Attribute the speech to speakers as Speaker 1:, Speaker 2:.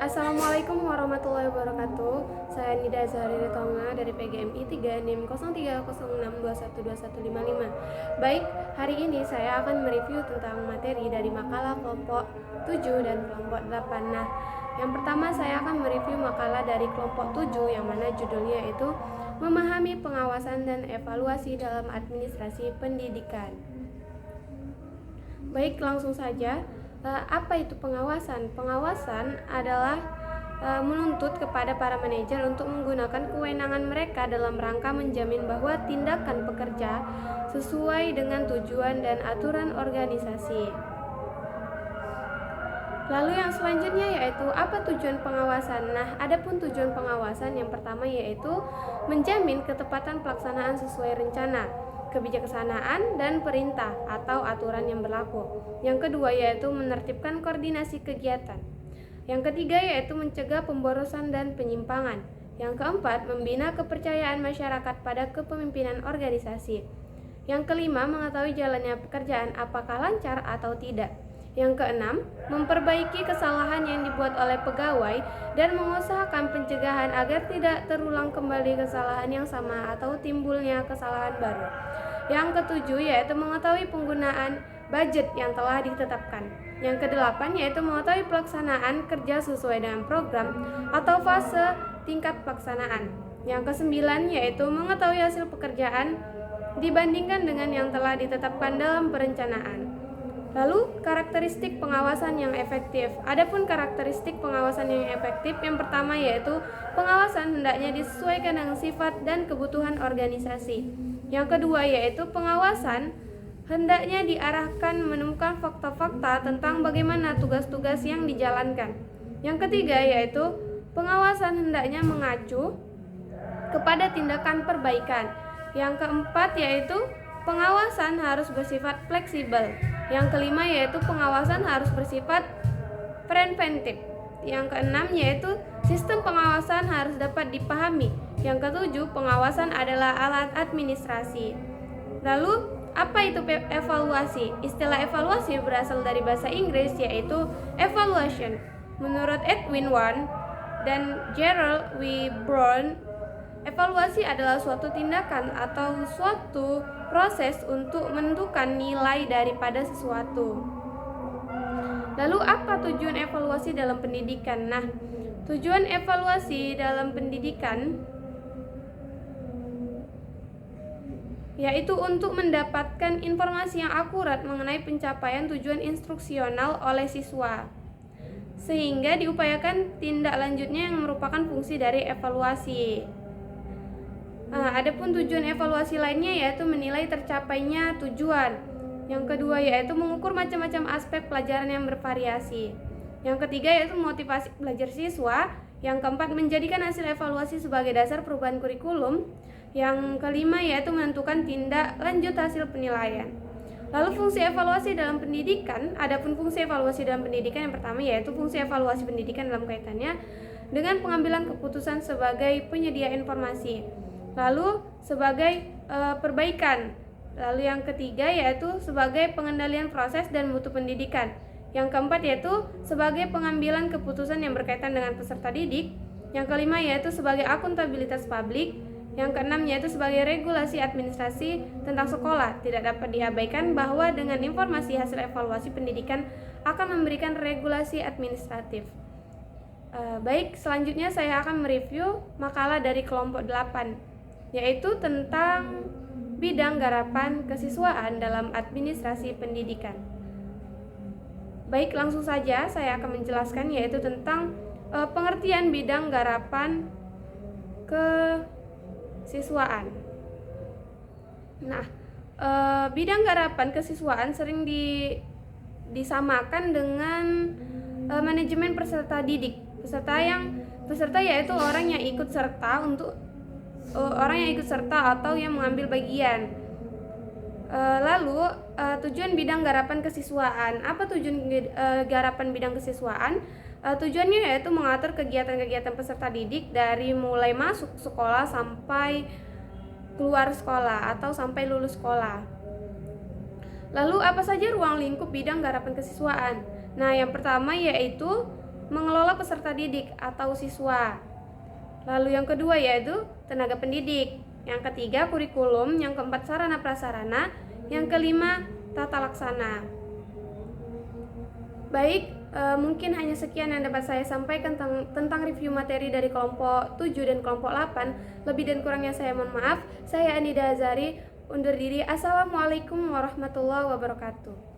Speaker 1: Assalamualaikum warahmatullahi wabarakatuh. Saya Nida Zahri Tonga dari PGMI 3 NIM 0306212155. Baik, hari ini saya akan mereview tentang materi dari makalah kelompok 7 dan kelompok 8. Nah, yang pertama saya akan mereview makalah dari kelompok 7 yang mana judulnya itu Memahami Pengawasan dan Evaluasi dalam Administrasi Pendidikan. Baik, langsung saja. Apa itu pengawasan? Pengawasan adalah menuntut kepada para manajer untuk menggunakan kewenangan mereka dalam rangka menjamin bahwa tindakan pekerja sesuai dengan tujuan dan aturan organisasi. Lalu yang selanjutnya yaitu apa tujuan pengawasan? Nah, adapun tujuan pengawasan yang pertama yaitu menjamin ketepatan pelaksanaan sesuai rencana, kebijaksanaan, dan perintah atau aturan yang berlaku. Yang kedua yaitu menertibkan koordinasi kegiatan. Yang ketiga yaitu mencegah pemborosan dan penyimpangan. Yang keempat, membina kepercayaan masyarakat pada kepemimpinan organisasi. Yang kelima, mengetahui jalannya pekerjaan apakah lancar atau tidak. Yang keenam, memperbaiki kesalahan yang dibuat oleh pegawai dan mengusahakan pencegahan agar tidak terulang kembali kesalahan yang sama atau timbulnya kesalahan baru. Yang ketujuh yaitu mengetahui penggunaan budget yang telah ditetapkan. Yang kedelapan yaitu mengetahui pelaksanaan kerja sesuai dengan program atau fase tingkat pelaksanaan. Yang kesembilan yaitu mengetahui hasil pekerjaan dibandingkan dengan yang telah ditetapkan dalam perencanaan. Lalu, karakteristik pengawasan yang efektif. Adapun karakteristik pengawasan yang efektif, yang pertama yaitu pengawasan hendaknya disesuaikan dengan sifat dan kebutuhan organisasi. Yang kedua yaitu pengawasan hendaknya diarahkan menemukan fakta-fakta tentang bagaimana tugas-tugas yang dijalankan. Yang ketiga yaitu pengawasan hendaknya mengacu kepada tindakan perbaikan. Yang keempat yaitu pengawasan harus bersifat fleksibel. Yang kelima yaitu pengawasan harus bersifat preventif. Yang keenam yaitu sistem pengawasan harus dapat dipahami. Yang ketujuh, pengawasan adalah alat administrasi. Lalu, apa itu evaluasi? Istilah evaluasi berasal dari bahasa Inggris yaitu evaluation. Menurut Edwin Warren dan Gerald W. Brown, evaluasi adalah suatu tindakan atau suatu proses untuk menentukan nilai daripada sesuatu. Lalu apa tujuan evaluasi dalam pendidikan? Nah, tujuan evaluasi dalam pendidikan yaitu untuk mendapatkan informasi yang akurat mengenai pencapaian tujuan instruksional oleh siswa, sehingga diupayakan tindak lanjutnya yang merupakan fungsi dari evaluasi. Adapun tujuan evaluasi lainnya yaitu menilai tercapainya tujuan. Yang kedua yaitu mengukur macam-macam aspek pelajaran yang bervariasi. Yang ketiga yaitu motivasi belajar siswa. Yang keempat, menjadikan hasil evaluasi sebagai dasar perubahan kurikulum. Yang kelima yaitu menentukan tindak lanjut hasil penilaian. Lalu fungsi evaluasi dalam pendidikan. Adapun fungsi evaluasi dalam pendidikan yang pertama yaitu fungsi evaluasi pendidikan dalam kaitannya dengan pengambilan keputusan sebagai penyedia informasi. Lalu sebagai perbaikan. Lalu yang ketiga yaitu sebagai pengendalian proses dan mutu pendidikan. Yang keempat yaitu sebagai pengambilan keputusan yang berkaitan dengan peserta didik. Yang kelima yaitu sebagai akuntabilitas publik. Yang keenam yaitu sebagai regulasi administrasi tentang sekolah. Tidak dapat diabaikan bahwa dengan informasi hasil evaluasi pendidikan akan memberikan regulasi administratif. Baik, selanjutnya saya akan mereview makalah dari kelompok 8. Yaitu tentang bidang garapan kesiswaan dalam administrasi pendidikan. Baik, langsung saja saya akan menjelaskan yaitu tentang pengertian bidang garapan kesiswaan. Nah, bidang garapan kesiswaan sering disamakan dengan manajemen peserta didik. Peserta yaitu orang yang ikut serta atau yang mengambil bagian. Lalu tujuan bidang garapan kesiswaan. Apa tujuan garapan bidang kesiswaan? Tujuannya yaitu mengatur kegiatan-kegiatan peserta didik dari mulai masuk sekolah sampai keluar sekolah atau sampai lulus sekolah. Lalu apa saja ruang lingkup bidang garapan kesiswaan? Nah, yang pertama yaitu mengelola peserta didik atau siswa. Lalu yang kedua yaitu tenaga pendidik. Yang ketiga kurikulum, yang keempat sarana prasarana, yang kelima tata laksana. Baik, mungkin hanya sekian yang dapat saya sampaikan tentang review materi dari kelompok 7 dan kelompok 8. Lebih dan kurangnya saya mohon maaf. Saya Anida Azari undur diri. Assalamualaikum warahmatullahi wabarakatuh.